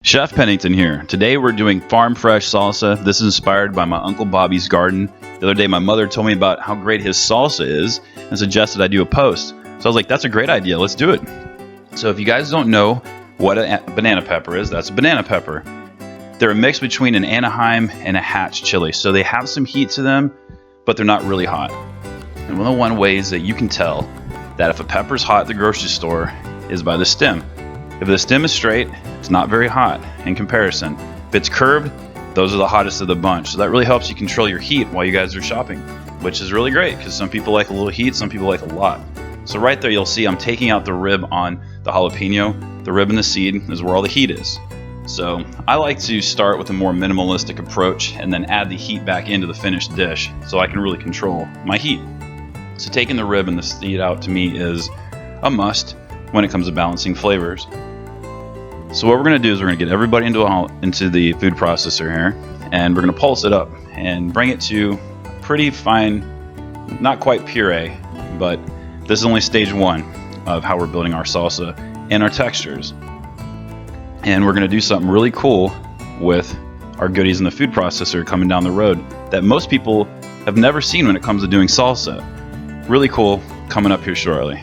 Chef Pennington here. Today we're doing farm fresh salsa. This is inspired by my Uncle Bobby's garden. The other day my mother told me about how great his salsa is and suggested I do a post. So I was like, that's a great idea, let's do it. So if you guys don't know what a banana pepper is, that's a banana pepper. They're a mix between an Anaheim and a Hatch chili. So they have some heat to them, but they're not really hot. And one ways that you can tell that if a pepper's hot at the grocery store is by the stem. If the stem is straight, it's not very hot in comparison. If it's curved, those are the hottest of the bunch. So that really helps you control your heat while you guys are shopping, which is really great because some people like a little heat, some people like a lot. So right there you'll see I'm taking out the rib on the jalapeno. The rib and the seed is where all the heat is. So I like to start with a more minimalistic approach and then add the heat back into the finished dish so I can really control my heat. So taking the rib and the seed out to me is a must when it comes to balancing flavors. So what we're going to do is we're going to get everybody into the food processor here, and we're going to pulse it up and bring it to pretty fine, not quite puree, but this is only stage one of how we're building our salsa and our textures. And we're going to do something really cool with our goodies in the food processor coming down the road that most people have never seen when it comes to doing salsa. Really cool coming up here shortly.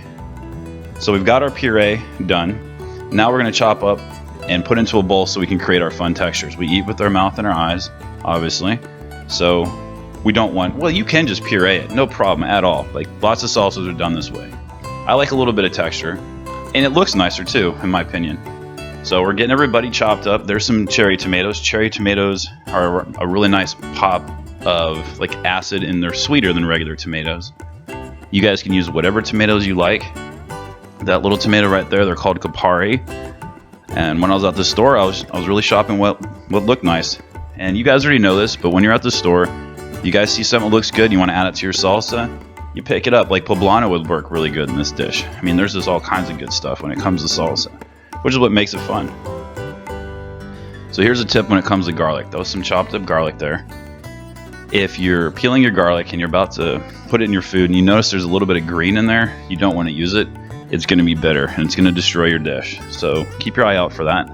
So we've got our puree done. Now we're going to chop up and put into a bowl so we can create our fun textures. We eat with our mouth and our eyes, obviously. So we don't want, well, you can just puree it, no problem at all. Like lots of salsas are done this way. I like a little bit of texture, and it looks nicer too, in my opinion. So we're getting everybody chopped up. There's some cherry tomatoes. Cherry tomatoes are a really nice pop of like acid, and they're sweeter than regular tomatoes. You guys can use whatever tomatoes you like. That little tomato right there, they're called puree. And when I was at the store, I was really shopping what looked nice. And you guys already know this, but when you're at the store, you guys see something that looks good, you want to add it to your salsa, you pick it up. Like poblano would work really good in this dish. I mean, there's just all kinds of good stuff when it comes to salsa, which is what makes it fun. So here's a tip when it comes to garlic. Throw some chopped up garlic there. If you're peeling your garlic and you're about to put it in your food and you notice there's a little bit of green in there, you don't want to use it. It's going to be bitter and it's going to destroy your dish. So keep your eye out for that.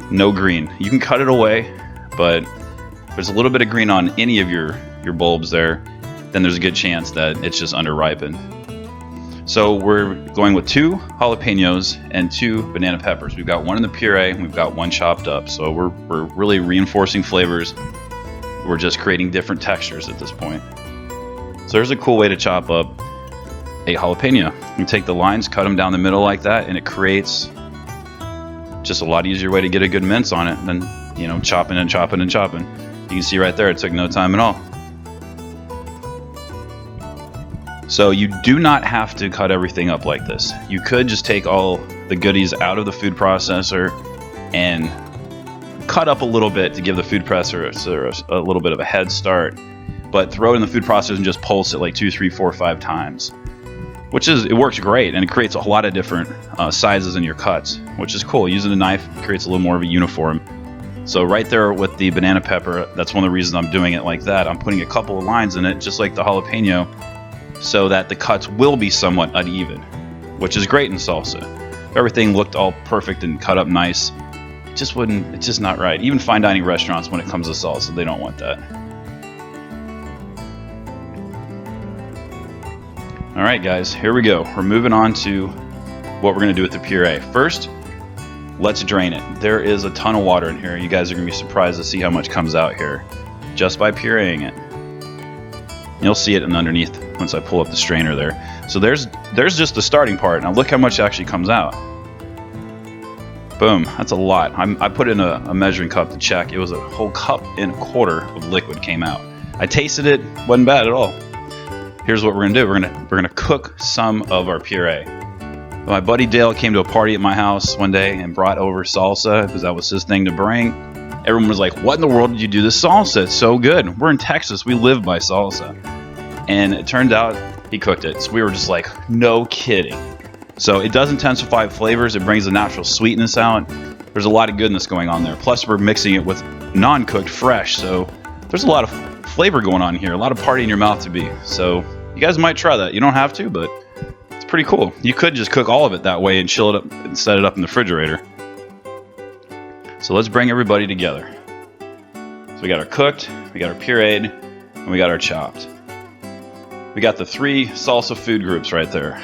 No green. You can cut it away, but if there's a little bit of green on any of your bulbs there, then there's a good chance that it's just under-ripened. So we're going with 2 jalapenos and 2 banana peppers. We've got one in the puree and we've got one chopped up. So we're really reinforcing flavors. We're just creating different textures at this point. So there's a cool way to chop up a jalapeno. You take the lines, cut them down the middle like that, and it creates just a lot easier way to get a good mince on it than, you know, chopping and chopping and chopping. You can see right there, it took no time at all. So you do not have to cut everything up like this. You could just take all the goodies out of the food processor and cut up a little bit to give the food processor a little bit of a head start, but throw it in the food processor and just pulse it like 2, 3, 4, 5 times. It works great, and it creates a lot of different sizes in your cuts, which is cool. Using a knife creates a little more of a uniform. So right there with the banana pepper, that's one of the reasons I'm doing it like that. I'm putting a couple of lines in it, just like the jalapeno, so that the cuts will be somewhat uneven, which is great in salsa. If everything looked all perfect and cut up nice, it's just not right. Even fine dining restaurants, when it comes to salsa, they don't want that. Alright guys, here we go. We're moving on to what we're going to do with the puree. First, let's drain it. There is a ton of water in here. You guys are going to be surprised to see how much comes out here just by pureeing it. You'll see it underneath once I pull up the strainer there. So there's just the starting part. Now look how much actually comes out. Boom, that's a lot. I put in a measuring cup to check. It was a whole 1.25 cups of liquid came out. I tasted it, wasn't bad at all. Here's what we're gonna do. We're gonna cook some of our puree. My buddy Dale came to a party at my house one day and brought over salsa because that was his thing to bring. Everyone was like, "What in the world did you do this salsa? It's so good. We're in Texas. We live by salsa." And it turned out he cooked it. So we were just like, "No kidding." So it does intensify flavors. It brings the natural sweetness out. There's a lot of goodness going on there. Plus, we're mixing it with non-cooked fresh. So there's a lot of flavor going on here, a lot of party in your mouth to be. So you guys might try that. You don't have to, but it's pretty cool. You could just cook all of it that way and chill it up and set it up in the refrigerator. So let's bring everybody together. So we got our cooked, we got our pureed, and we got our chopped. We got the 3 salsa food groups right there.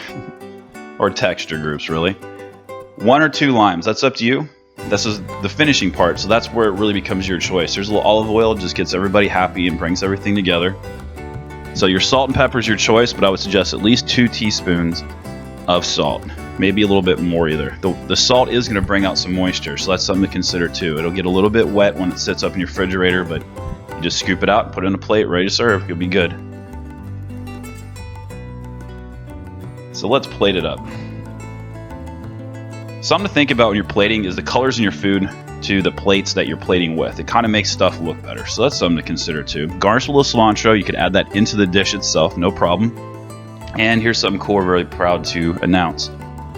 Or texture groups, really. 1 or 2 limes, that's up to you. This is the finishing part, so that's where it really becomes your choice. There's a little olive oil, just gets everybody happy and brings everything together. So your salt and pepper is your choice, but I would suggest at least 2 teaspoons of salt. Maybe a little bit more either. The salt is going to bring out some moisture, so that's something to consider too. It'll get a little bit wet when it sits up in your refrigerator, but you just scoop it out and put it in a plate, ready to serve. You'll be good. So let's plate it up. Something to think about when you're plating is the colors in your food to the plates that you're plating with. It kind of makes stuff look better, so that's something to consider too. Garnish with a little cilantro. You could add that into the dish itself, no problem. And here's something cool we're really proud to announce.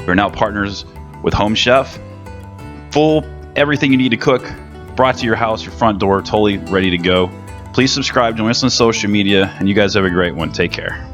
We're now partners with Home Chef. Full everything you need to cook, brought to your house, your front door, totally ready to go. Please subscribe, join us on social media, and you guys have a great one. Take care.